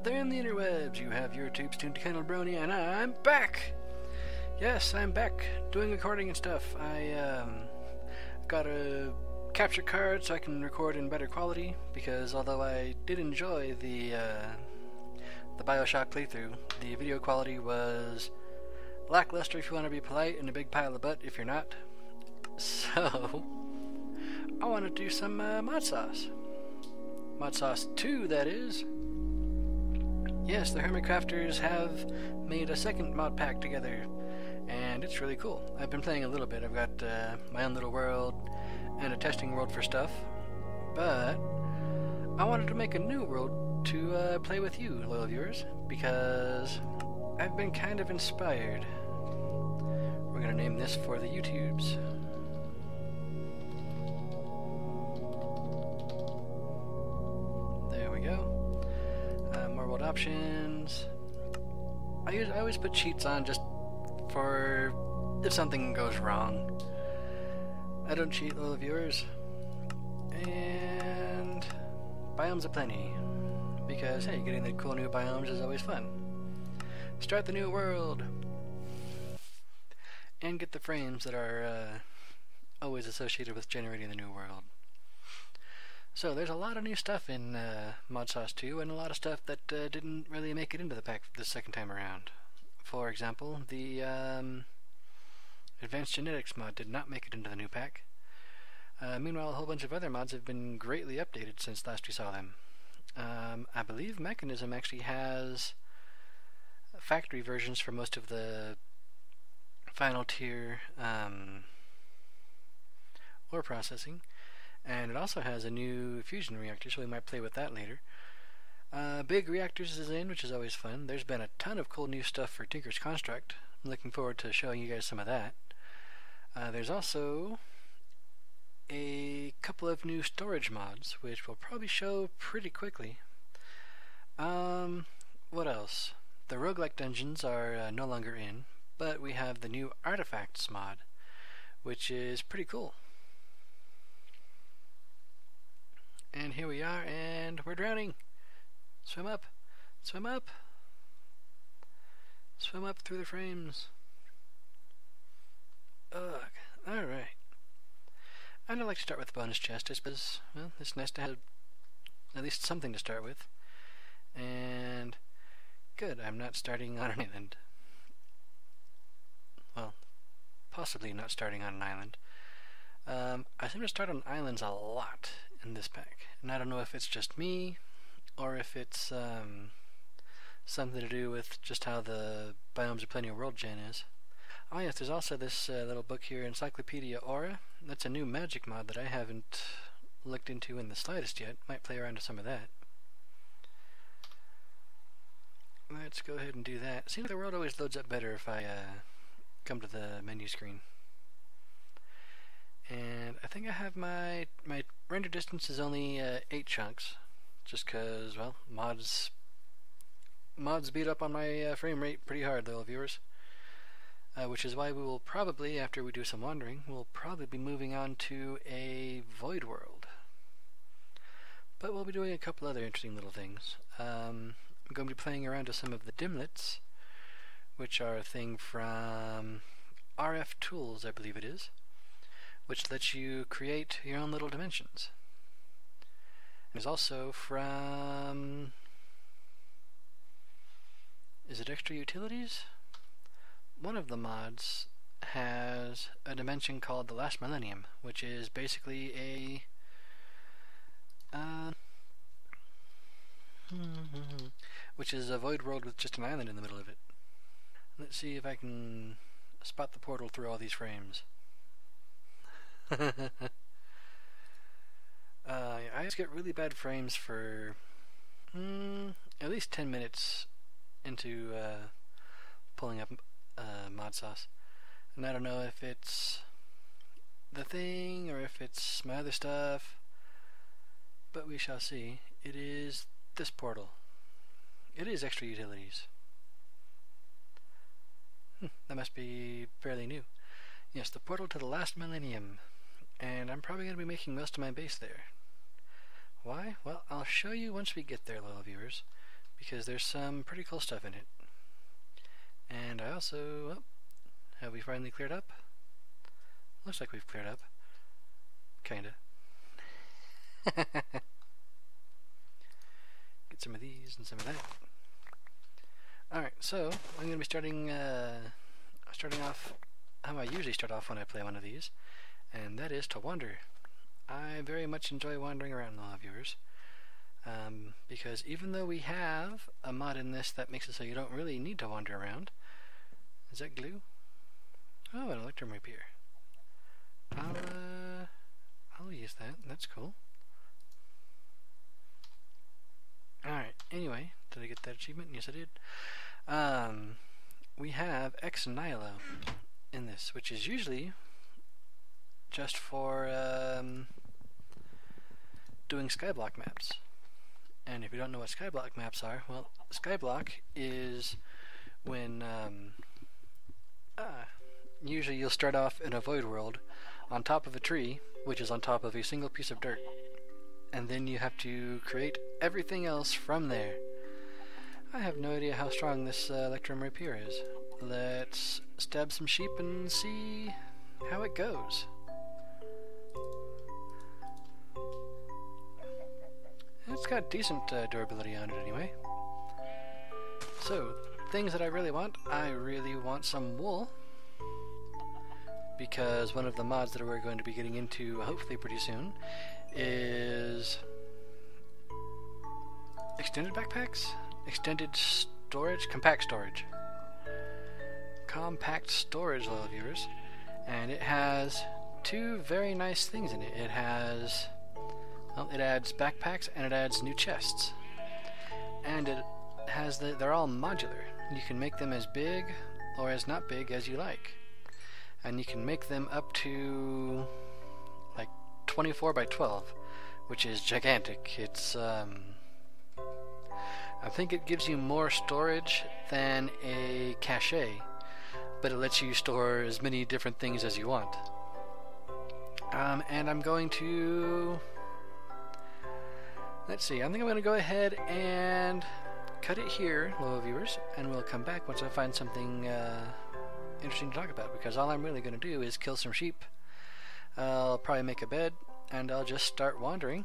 there in the interwebs? You have your tubes tuned to Kendall Brony, and I'm back! Yes, I'm back, doing recording and stuff. I got a capture card so I can record in better quality, because although I did enjoy the Bioshock playthrough, the video quality was lackluster if you want to be polite, and a big pile of butt if you're not. So, I want to do some Modsauce. Modsauce 2, that is. Yes, the Hermit Crafters have made a second mod pack together, and it's really cool. I've been playing a little bit. I've got my own little world and a testing world for stuff, but I wanted to make a new world to play with you, loyal viewers, because I've been kind of inspired. We're going to name this for the YouTubes. There we go. More world options. I always put cheats on just for if something goes wrong. I don't cheat, loyal viewers. And biomes aplenty, because hey, getting the cool new biomes is always fun. Start the new world and get the frames that are always associated with generating the new world. So there's a lot of new stuff in Modsauce 2, and a lot of stuff that didn't really make it into the pack the second time around. For example, the Advanced Genetics mod did not make it into the new pack. Meanwhile, a whole bunch of other mods have been greatly updated since last we saw them. I believe Mechanism actually has factory versions for most of the final tier ore processing, and it also has a new fusion reactor, so we might play with that later. Big Reactors is in, which is always fun. There's been a ton of cool new stuff for Tinker's Construct. I'm looking forward to showing you guys some of that. There's also a couple of new storage mods, which we'll probably show pretty quickly. What else? The roguelike dungeons are no longer in, but we have the new Artifacts mod, which is pretty cool. And here we are, and we're drowning. Swim up, swim up, swim up through the frames. Ugh, alright. I'd like to start with the bonus chest, I suppose. Well, it's nice to have at least something to start with. And good, I'm not starting on an island. Well, possibly not starting on an island. I seem to start on islands a lot in this pack, and I don't know if it's just me, or if it's something to do with just how the Biomes Aplenty World Gen is. Oh yes, there's also this little book here, Encyclopedia Aura. That's a new magic mod that I haven't looked into in the slightest yet. Might play around with some of that. Let's go ahead and do that. Seems like the world always loads up better if I come to the menu screen. And I think I have my render distance is only 8 chunks, just because, well, mods beat up on my frame rate pretty hard, though, viewers. Which is why we will probably, after we do some wandering, we'll probably be moving on to a void world. But we'll be doing a couple other interesting little things. I'm going to be playing around with some of the dimlets, which are a thing from RF Tools, I believe it is, which lets you create your own little dimensions. There's also from... is it Extra Utilities? One of the mods has a dimension called the Last Millennium, which is basically a which is a void world with just an island in the middle of it. Let's see if I can spot the portal through all these frames. I just get really bad frames for at least 10 minutes into pulling up Modsauce, and I don't know if it's the thing or if it's my other stuff, but we shall see. It is this portal. It is Extra Utilities. That must be fairly new. Yes, the portal to the Last Millennium, and I'm probably going to be making most of my base there. Why? Well, I'll show you once we get there, loyal viewers, because there's some pretty cool stuff in it. And I also, oh, have we finally cleared up? Looks like we've cleared up. Kinda. Get some of these and some of that. Alright, so I'm going to be starting off how I usually start off when I play one of these, and that is to wander. I very much enjoy wandering around, a lot of viewers, because even though we have a mod in this that makes it so you don't really need to wander around. Is that glue? Oh, an electrum rapier. I'll use that. That's cool. Alright, anyway, did I get that achievement? Yes, I did. We have Ex Nihilo in this, which is usually just for doing skyblock maps. And if you don't know what skyblock maps are, well, skyblock is when usually you'll start off in a void world on top of a tree, which is on top of a single piece of dirt, and then you have to create everything else from there. I have no idea how strong this electrum rapier is. Let's stab some sheep and see how it goes. It's got decent durability on it anyway. So, things that I really want some wool, because one of the mods that we're going to be getting into hopefully pretty soon is extended backpacks? Extended storage? Compact storage. Compact storage, little viewers. And it has two very nice things in it. It has, well, it adds backpacks and it adds new chests. And it has they're all modular. You can make them as big or as not big as you like. And you can make them up to like 24 by 12, which is gigantic. It's I think it gives you more storage than a cache, but it lets you store as many different things as you want. And I'm going to, let's see, I think I'm going to go ahead and cut it here, little viewers, and we'll come back once I find something interesting to talk about, because all I'm really going to do is kill some sheep. I'll probably make a bed, and I'll just start wandering,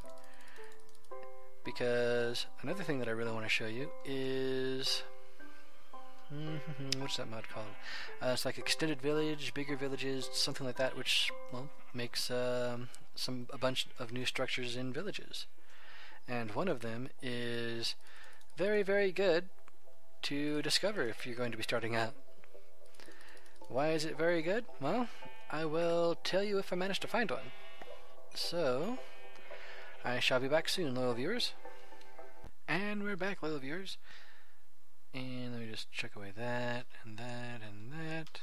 because another thing that I really want to show you is what's that mod called? It's like extended village, bigger villages, something like that, which, well, makes a bunch of new structures in villages. And one of them is very, very good to discover if you're going to be starting out. Why is it very good? Well, I will tell you if I manage to find one. So, I shall be back soon, loyal viewers. And we're back, loyal viewers. And let me just check away that, and that, and that.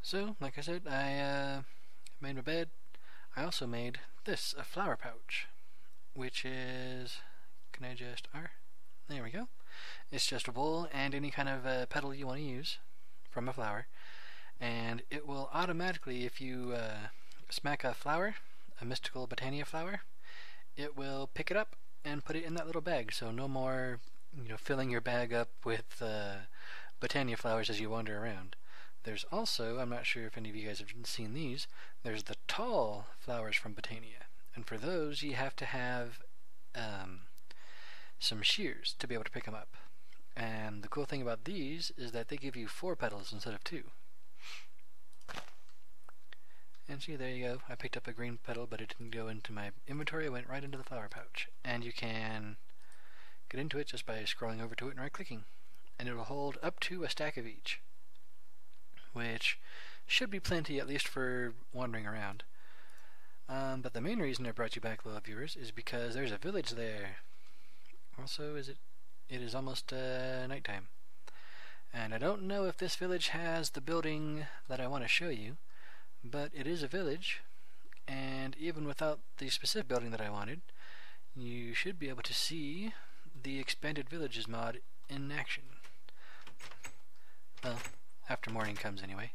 So, like I said, I made my bed. I also made this, a flower pouch, which is, can I just, there we go. It's just wool and any kind of petal you want to use from a flower, and it will automatically, if you smack a flower, a mystical Botania flower, it will pick it up and put it in that little bag, so no more, you know, filling your bag up with Botania flowers as you wander around. There's also, I'm not sure if any of you guys have seen these, there's the tall flowers from Botania, and for those you have to have some shears to be able to pick them up. And the cool thing about these is that they give you 4 petals instead of 2. And see, there you go. I picked up a green petal, but it didn't go into my inventory. It went right into the flower pouch. And you can get into it just by scrolling over to it and right-clicking. And it will hold up to a stack of each, which should be plenty, at least for wandering around. But the main reason I brought you back, little viewers, is because there's a village there. Also, it is almost nighttime. And I don't know if this village has the building that I want to show you, but it is a village, and even without the specific building that I wanted, you should be able to see the expanded villages mod in action. Well, after morning comes anyway,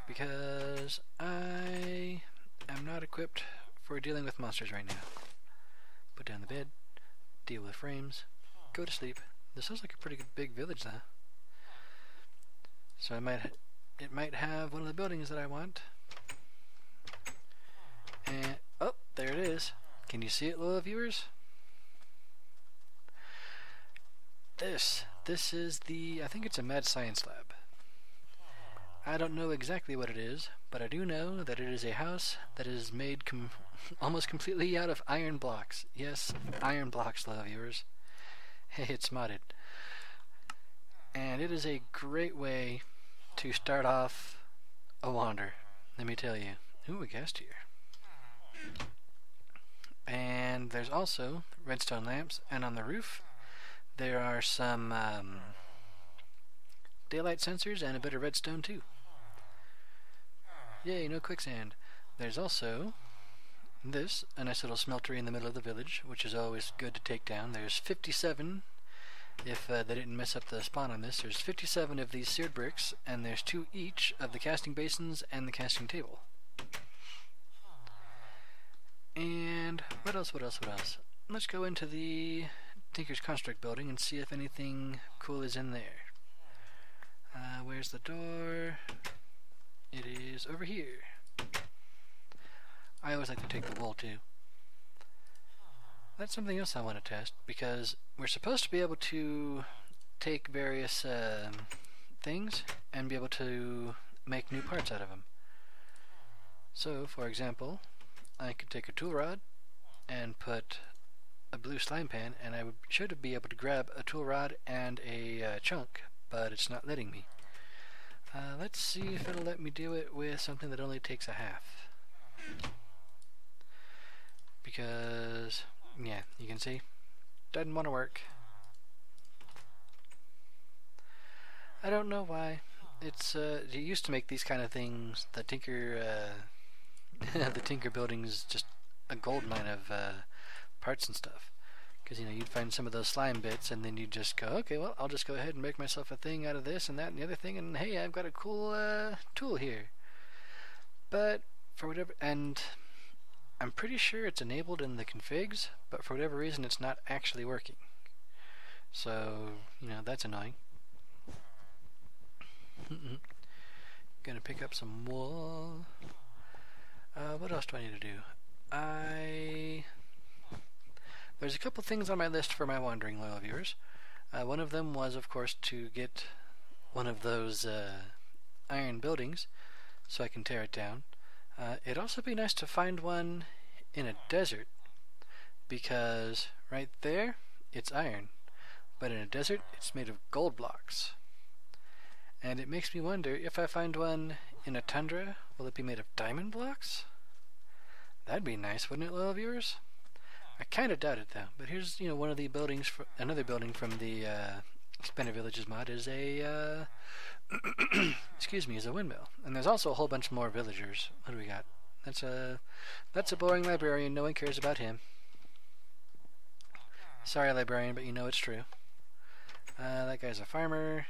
because I am not equipped for dealing with monsters right now. Put down the bed, deal with frames, go to sleep. This looks like a pretty good big village though. So it might have one of the buildings that I want. And oh, there it is. Can you see it, little viewers? This is the, I think it's a mad science lab. I don't know exactly what it is, but I do know that it is a house that is made almost completely out of iron blocks. Yes, iron blocks, little viewers. Hey, it's modded. And it is a great way to start off a wander, let me tell you. Ooh, a guest here. And there's also redstone lamps, and on the roof there are some daylight sensors and a bit of redstone too. Yay, no quicksand. There's also this, a nice little smeltery in the middle of the village, which is always good to take down. There's 57, if they didn't mess up the spawn on this, there's 57 of these seared bricks, and there's 2 each of the casting basins and the casting table. And what else? Let's go into the Tinker's Construct building and see if anything cool is in there. Where's the door? It is over here. I always like to take the wool too. That's something else I want to test, because we're supposed to be able to take various things and be able to make new parts out of them. So, for example, I could take a tool rod and put a blue slime pan, and I should be able to grab a tool rod and a chunk, but it's not letting me. Let's see if it'll let me do it with something that only takes a half. Because, yeah, you can see, doesn't want to work. I don't know why. It's you used to make these kind of things. The Tinker, the Tinker building's just a gold mine of parts and stuff. Because, you know, you'd find some of those slime bits, and then you'd just go, okay, well, I'll just go ahead and make myself a thing out of this and that and the other thing, and hey, I've got a cool tool here. But for whatever, and I'm pretty sure it's enabled in the configs, but for whatever reason it's not actually working. So, you know, that's annoying. Gonna pick up some wool. What else do I need to do? There's a couple things on my list for my wandering loyal viewers. One of them was, of course, to get one of those iron buildings so I can tear it down. It'd also be nice to find one in a desert, because right there it's iron, but in a desert it's made of gold blocks. And it makes me wonder, if I find one in a tundra, will it be made of diamond blocks? That'd be nice, wouldn't it, loyal viewers? I kind of doubt it though. But here's, you know, one of the buildings, another building from the Expanded Villages mod is a excuse me, is a windmill. And there's also a whole bunch more villagers. What do we got? That's a boring librarian. No one cares about him. Sorry, librarian, but you know it's true. That guy's a farmer.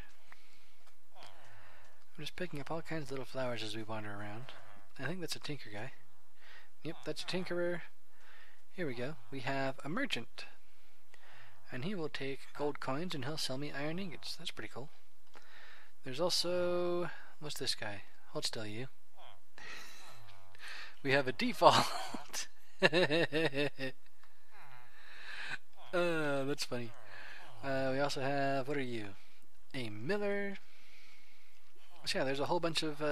I'm just picking up all kinds of little flowers as we wander around. I think that's a tinker guy. Yep, that's a tinkerer. Here we go. We have a merchant. And he will take gold coins and he'll sell me iron ingots. That's pretty cool. There's also... what's this guy? Hold still, you. We have a default. That's funny. We also have... what are you? A miller. So yeah, there's a whole bunch of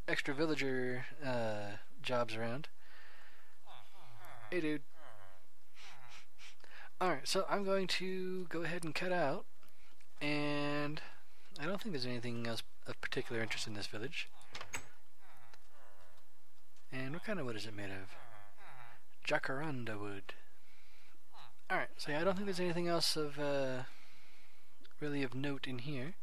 extra villager jobs around. Hey dude. Alright, so I'm going to go ahead and cut out, and I don't think there's anything else of particular interest in this village. And what kind of wood is it made of? Jacaranda wood. Alright, so yeah, I don't think there's anything else of really of note in here.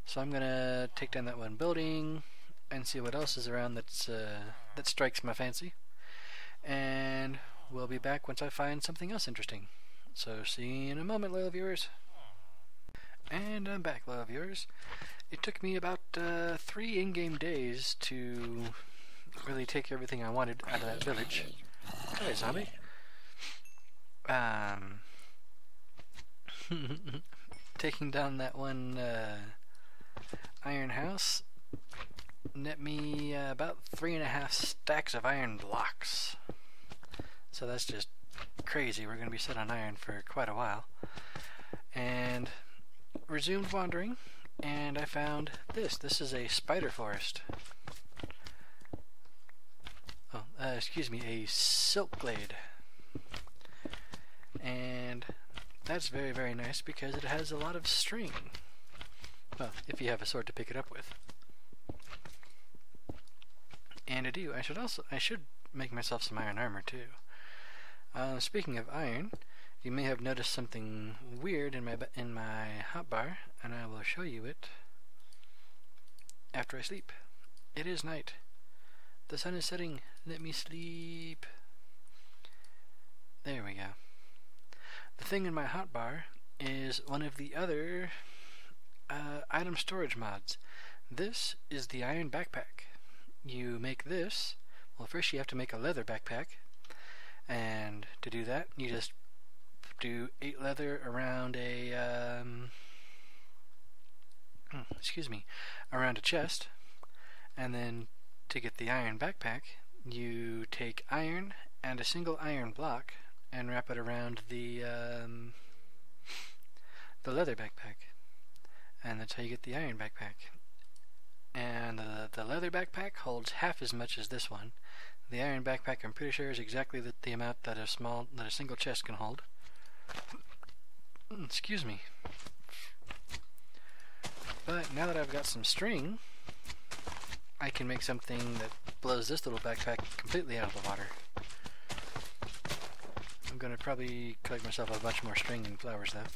So I'm gonna take down that one building and see what else is around that's that strikes my fancy. And we'll be back once I find something else interesting. So see you in a moment, loyal viewers. And I'm back, loyal viewers. It took me about 3 in-game days to really take everything I wanted out of that village. Hey, zombie. Taking down that one iron house net me about 3.5 stacks of iron blocks. So that's just crazy. We're going to be set on iron for quite a while. And resumed wandering, and I found this. This is a spider forest. Oh, excuse me, a silk glade. And that's very, very nice because it has a lot of string. Well, if you have a sword to pick it up with. And I do. I should make myself some iron armor too. Speaking of iron, you may have noticed something weird in my hotbar, and I will show you it after I sleep. It is night. The sun is setting. Let me sleep. There we go. The thing in my hotbar is one of the other item storage mods. This is the iron backpack. You make this. Well, first you have to make a leather backpack, and to do that, you just do 8 leather around a around a chest, and then to get the iron backpack, you take iron and a single iron block and wrap it around the leather backpack, and that's how you get the iron backpack. And the leather backpack holds half as much as this one. The iron backpack, I'm pretty sure, is exactly the amount that a single chest can hold. Excuse me. But now that I've got some string, I can make something that blows this little backpack completely out of the water. I'm gonna probably collect myself a bunch more string and flowers though,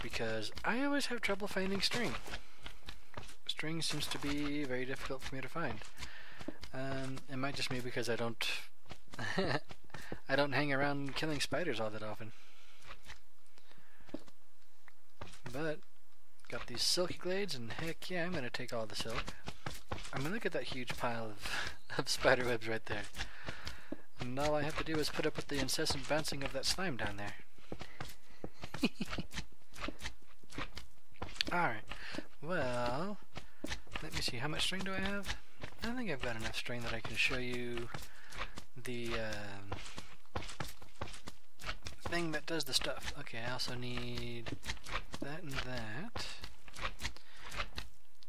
because I always have trouble finding string. String seems to be very difficult for me to find. It might just be because I don't I don't hang around killing spiders all that often. But got these silky glades, and heck yeah, I'm gonna take all the silk. I mean, look at that huge pile of spider webs right there. And all I have to do is put up with the incessant bouncing of that slime down there. Alright, well, let me see, how much string do I have? I think I've got enough string that I can show you the thing that does the stuff. Okay, I also need that and that.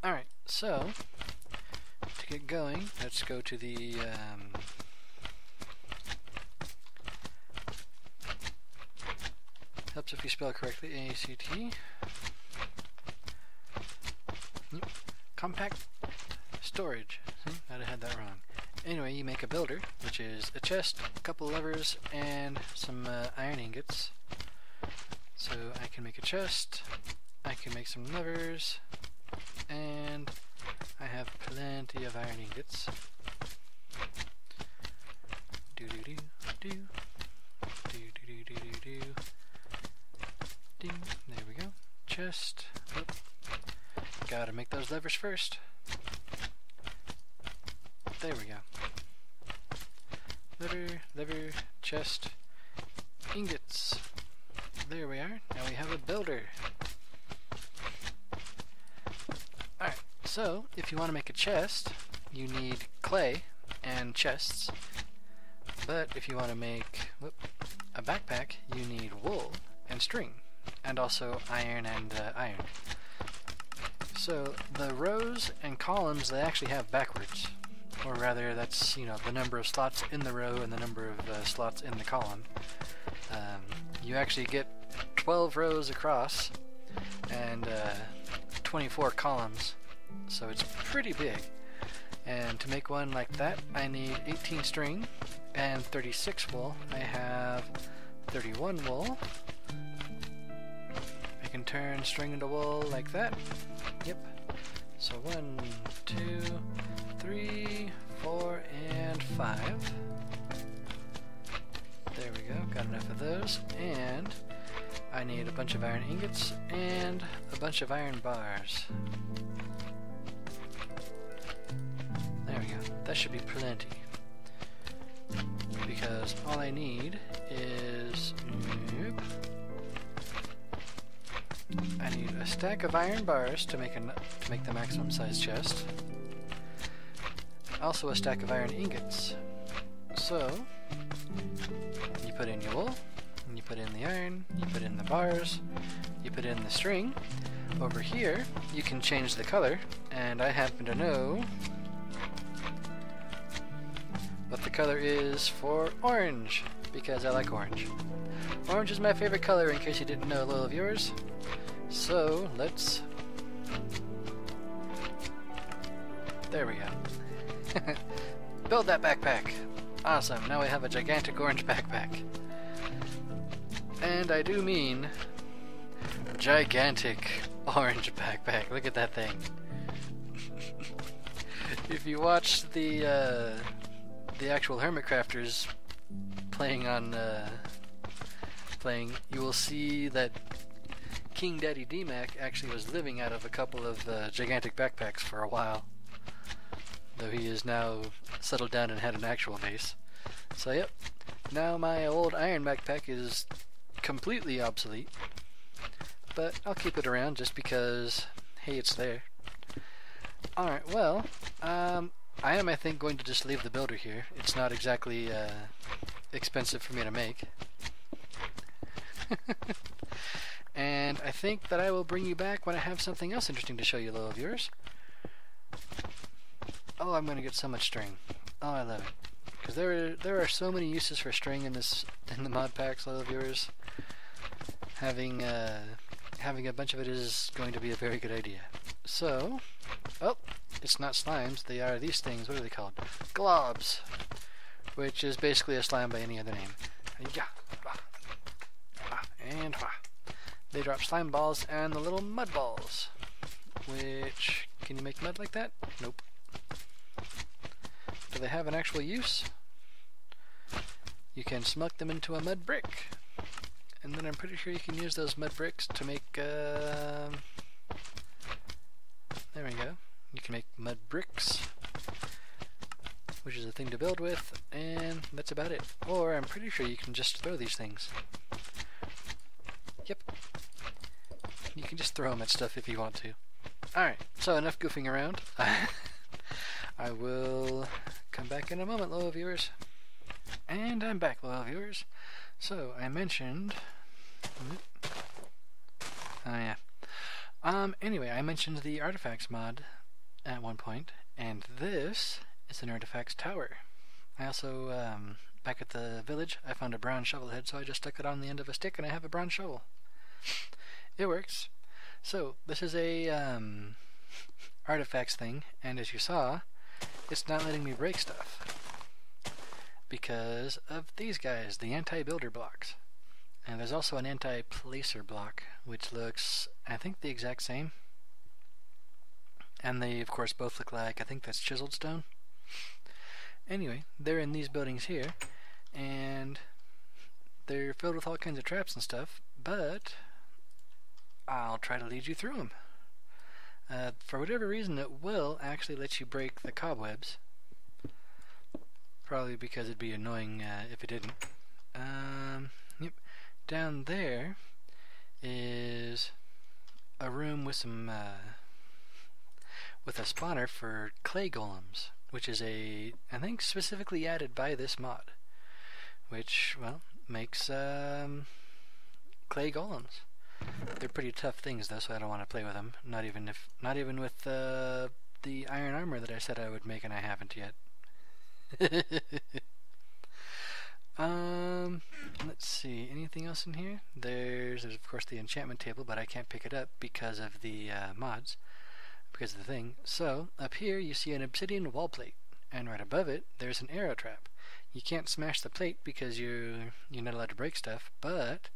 Alright, so to get going, let's go to the helps if you spell correctly, A-C-T. Compact storage. See? I'd have had that wrong. Anyway, you make a builder, which is a chest, a couple levers, and some iron ingots. So I can make a chest, I can make some levers, and I have plenty of iron ingots. There we go. Chest. Oop. Gotta make those levers first. There we go. Lever, chest, ingots. There we are. Now we have a builder. Alright, so if you want to make a chest, you need clay and chests. But if you want to make a backpack, you need wool and string, and also iron and iron. So the rows and columns, they actually have backwards. Or rather, that's, you know, the number of slots in the row and the number of slots in the column. You actually get 12 rows across and 24 columns, so it's pretty big. And to make one like that, I need 18 string and 36 wool. I have 31 wool. I can turn string into wool like that. Yep. So 1, 2, 3, 4, and 5. There we go, got enough of those, and I need a bunch of iron ingots and a bunch of iron bars. There we go, that should be plenty, because all I need is stack of iron bars to make the maximum size chest. Also a stack of iron ingots. So you put in your wool, you put in the iron, you put in the bars, you put in the string. Over here you can change the color, and I happen to know what the color is for orange, because I like orange. Orange is my favorite color, in case you didn't know, little viewers. So let's... There we go. Build that backpack. Awesome, now we have a gigantic orange backpack. And I do mean gigantic orange backpack. Look at that thing. If you watch the actual Hermit Crafters playing, you will see that King Daddy D-Mac actually was living out of a couple of gigantic backpacks for a while, though he is now settled down and had an actual base. So yep, now my old iron backpack is completely obsolete, but I'll keep it around just because, hey, it's there. Alright, well, I am, I think, going to just leave the builder here. It's not exactly expensive for me to make. And I think that I will bring you back when I have something else interesting to show you, little viewers. Oh, I'm going to get so much string. Oh, I love it. Because there are so many uses for string in the mod packs, little viewers. Having a bunch of it is going to be a very good idea. So, oh, it's not slimes. They are these things. What are they called? Globs, which is basically a slime by any other name. Yeah, and they drop slime balls and the little mud balls. Which, can you make mud like that? Nope. Do they have an actual use? You can smelt them into a mud brick, and then I'm pretty sure you can use those mud bricks to make, there we go. You can make mud bricks, which is a thing to build with, and that's about it. Or I'm pretty sure you can just throw these things. Yep. You can just throw them at stuff if you want to. Alright, so enough goofing around. I will come back in a moment, loyal viewers. And I'm back, loyal viewers. So, I mentioned... Oh yeah. Anyway, I mentioned the artifacts mod at one point, and this is an artifacts tower. I also, back at the village, I found a bronze shovel head, so I just stuck it on the end of a stick, and I have a bronze shovel. It works. So, this is a artifacts thing, and as you saw, it's not letting me break stuff because of these guys, the anti-builder blocks. And there's also an anti-placer block, which looks, I think, the exact same. And they, of course, both look like, I think that's chiseled stone. Anyway, they're in these buildings here, and they're filled with all kinds of traps and stuff, but I'll try to lead you through them. For whatever reason, it will actually let you break the cobwebs. Probably because it'd be annoying if it didn't. Yep. Down there is a room with some with a spawner for clay golems, which is I think specifically added by this mod, which, well, makes clay golems. They're pretty tough things though, so I don't want to play with them. Not even with the iron armor that I said I would make, and I haven't yet. Let's see, anything else in here? There's of course the enchantment table, but I can't pick it up because of the mods, because of the thing. So up here you see an obsidian wall plate, and right above it there's an arrow trap. You can't smash the plate because you're not allowed to break stuff, but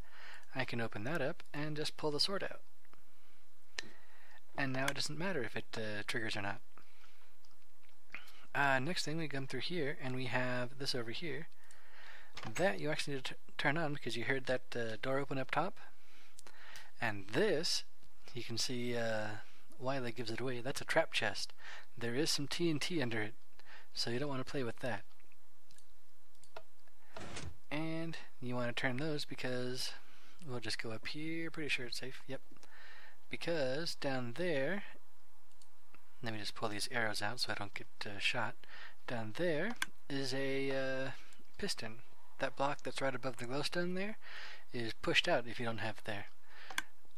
I can open that up and just pull the sword out. And now it doesn't matter if it triggers or not. Next thing, we come through here, and we have this over here. That you actually need to turn on because you heard that door open up top. And this, you can see Wiley gives it away. That's a trap chest. There is some TNT under it, so you don't want to play with that. And you want to turn those because we'll just go up here. Pretty sure it's safe. Yep. because down there, let me just pull these arrows out so I don't get shot. Down there is a piston. That block that's right above the glowstone there is pushed out if you don't have it there.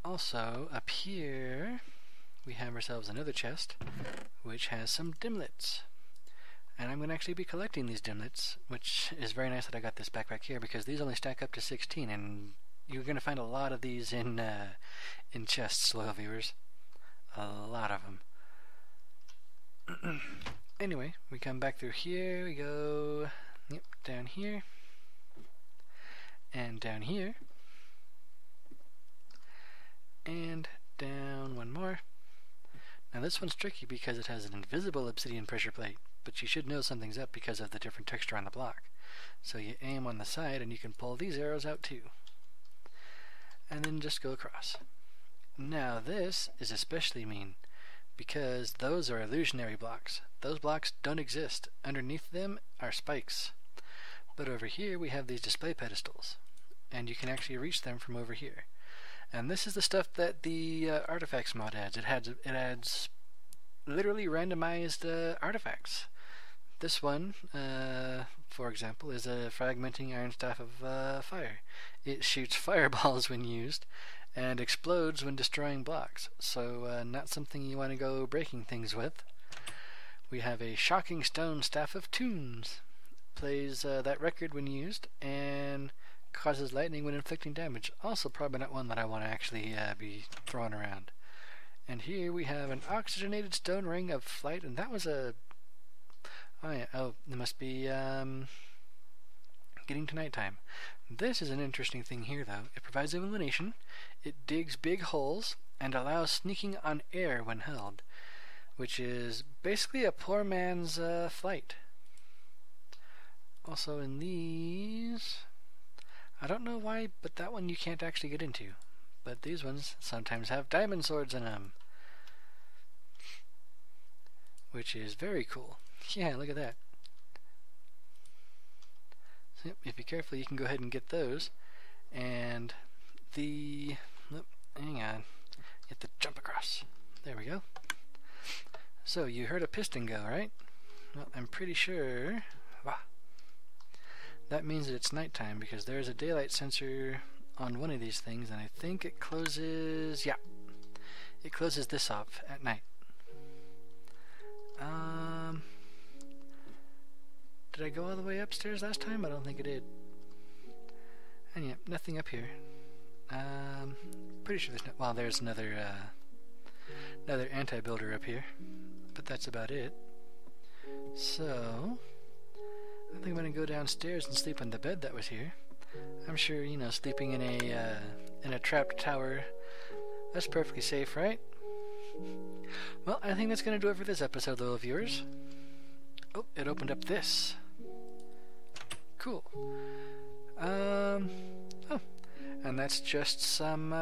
Also, up here, we have ourselves another chest, which has some dimlets. And I'm going to actually be collecting these dimlets, which is very nice that I got this backpack here, because these only stack up to 16, and you're going to find a lot of these in chests, loyal viewers. A lot of them. Anyway, we come back through here, we go down here, and down here, and down one more. Now this one's tricky because it has an invisible obsidian pressure plate, but you should know something's up because of the different texture on the block. So you aim on the side and you can pull these arrows out too. And then just go across. Now this is especially mean because those are illusionary blocks. Those blocks don't exist. Underneath them are spikes. But over here we have these display pedestals, and you can actually reach them from over here. And this is the stuff that the artifacts mod adds. It adds literally randomized artifacts. This one, for example, is a fragmenting iron staff of fire. It shoots fireballs when used, and explodes when destroying blocks. So not something you want to go breaking things with. We have a shocking stone staff of tunes. Plays that record when used, and causes lightning when inflicting damage. Also probably not one that I want to actually be throwing around. And here we have an oxygenated stone ring of flight, and that was a... oh yeah, oh, it must be getting to nighttime. This is an interesting thing here though. It provides illumination, it digs big holes, and allows sneaking on air when held, which is basically a poor man's flight. Also in these... I don't know why, but that one you can't actually get into. But these ones sometimes have diamond swords in them, which is very cool. Yeah, look at that. So, if you're careful, you can go ahead and get those. And the... oh, hang on. You have to jump across. There we go. So, you heard a piston go, right? Well, I'm pretty sure... wow. That means that it's nighttime because there's a daylight sensor on one of these things, and I think it closes... yeah. It closes this off at night. Did I go all the way upstairs last time? I don't think I did. And yeah, nothing up here. Pretty sure there's no... well, there's another anti-builder up here. But that's about it. So... I think I'm going to go downstairs and sleep on the bed that was here. I'm sure, you know, sleeping in a trapped tower, that's perfectly safe, right? Well, I think that's going to do it for this episode, little viewers. Oh, it opened up this. Cool. Oh, and that's just some,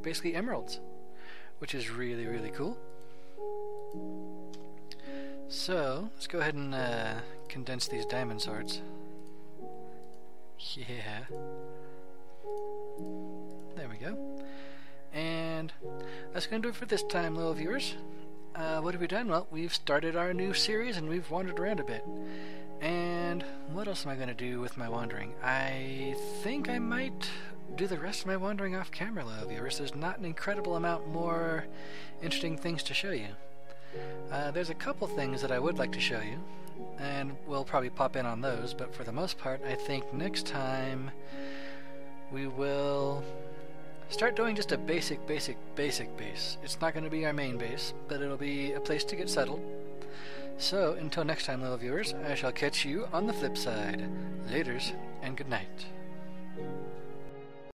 basically emeralds, which is really, really cool. So, let's go ahead and condense these diamond swords. Yeah. There we go. And that's going to do it for this time, little viewers. What have we done? Well, we've started our new series and we've wandered around a bit. And what else am I going to do with my wandering? I think I might do the rest of my wandering off camera, little viewers. There's not an incredible amount more interesting things to show you. There's a couple things that I would like to show you, and we'll probably pop in on those, but for the most part, I think next time we will start doing just a basic base. It's not going to be our main base, but it'll be a place to get settled. So, until next time, little viewers, I shall catch you on the flip side. Laters, and good night.